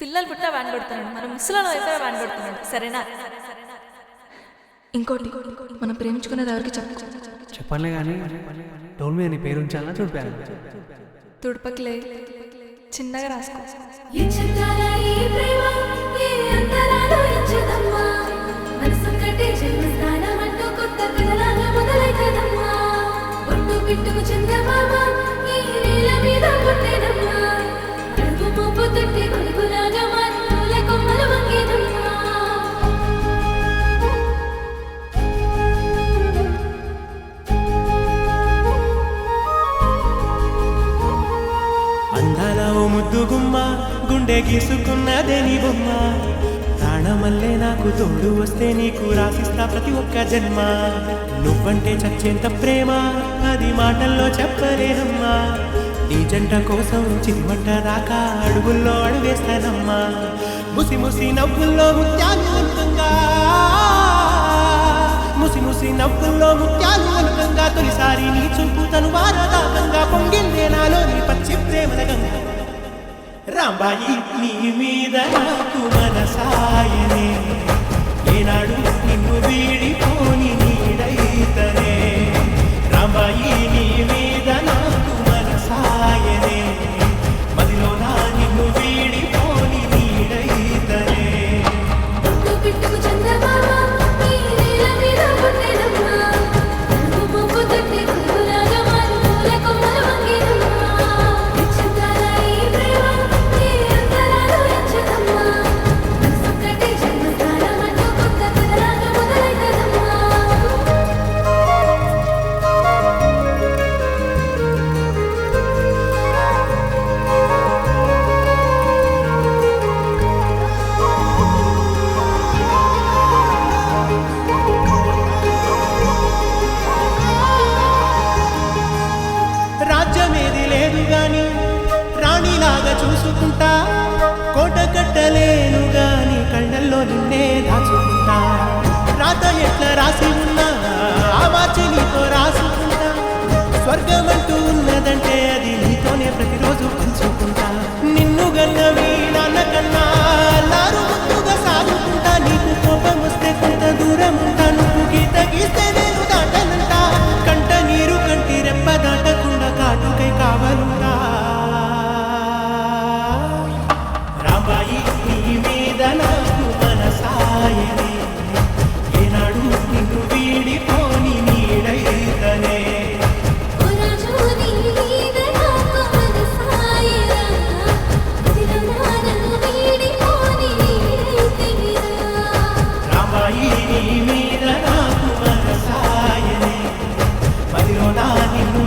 పిల్లలు పుట్టా వ్యాన్ కొడుతున్నాడు, మనం ముసలాలో అయితే వ్యాన్ కొడుతున్నాడు. సరేనా? ఇంకోటి, మనం ప్రేమించుకునేది ఎవరికి చెప్పలే కానీ డోల్మీ అని పేరు ఉంచాలా చూడిపోయాను. తుడుపకిలే, చిన్నగా రాసుకో. పిట్టుకు చంద్రబాబ ఈ నేల మీద పుట్టేనమ్మా, అడుగు మోపు తొట్టి కొడుకులాగా మారి పూల కొమ్మలు వంగేనమ్మా. అందాల ఓ ముద్దు గుమ్మ, గుండె గీసుకున్నదే నీ బొమ్మ. ప్రాణమల్లే నాకు తోడు వస్తే నీకు రాసిస్తా ప్రతి ఒక్క జన్మ. నువ్వంటే చచ్చేంత ప్రేమ అది మాటల్లో చెప్పలేనమ్మా. నీ జంట కోసం చిరిమంట దాకా అడుగుల్లో అడుగేస్తానమ్మా. ముసి ముసి నవ్వుల్లో ముత్యాలు ఒలుకంగా, ముసి ముసి నవ్వుల్లో ముత్యాలు ఒలుకంగా, తొలిసారి నీ చూపు తను వారదాకంగా పొంగిందే నాలో నీ పచ్చి ప్రేమల గంగ. రాంబాయి నీ మీద నాకు మనసాయనే, ఏనాడు నిన్ను వీడిపోని నీడైతనే. రాంబాయి నీ మీద నాకు మనసాయనే, మదిలో నా నిన్ను వీడిపోని నీడైతనే. పిట్టుకు చంద్రబాబ ఈ నేల మీద పుట్టేనమ్మా, అడుగు మోపు తొట్టి కొడుకులాగా మారి పూల కొమ్మలు వంగేనమ్మా. ఇచ్చిందాల ఈ ప్రేమ ఈ అంతరాలు ఎంచదమ్మా, మనసొక్కటే జన్మస్థానం అంటూ కొత్త కథలాగా మొదలైతదమ్మా. రాజ్యమేది లేదు గాని రాణిలాగా చూసుకుంటా, కోట కట్టలేను గాని కళ్ళల్లో నిన్నే దాచుకుంటా. రాత ఎట్లా రాసి ఉన్నా ఆ మార్చి నీతో రాసుకుంటా. స్వర్గమంటూ ఉన్నదంటే అది నీతోనే ప్రతిరోజు పంచుకుంటా. నిన్ను గన్నవి నాన్న కన్నా లారు ముందుగా సాగుకుంటా. నీకు కోపం వస్తే కొంత దూరం ఉంటా, నువ్వు గీత గీస్తే నేను దాటనంటా. కంట నీరు కంటి రెప్ప దాటకుండా కాటుకై కావాలంటా. రాంబాయి నీ మీద నాకు మనసాయనే, ఏనాడు నిన్ను వీడిపోని నీడైతనే. ఓ రాజు నీ మీద నాకు మనసాయరా, మదిలో నా నన్ను వీడిపోని నీడైతివిరా. రాంబాయి నీ మీద నాకు మనసాయనే, మదిలో నా నిన్ను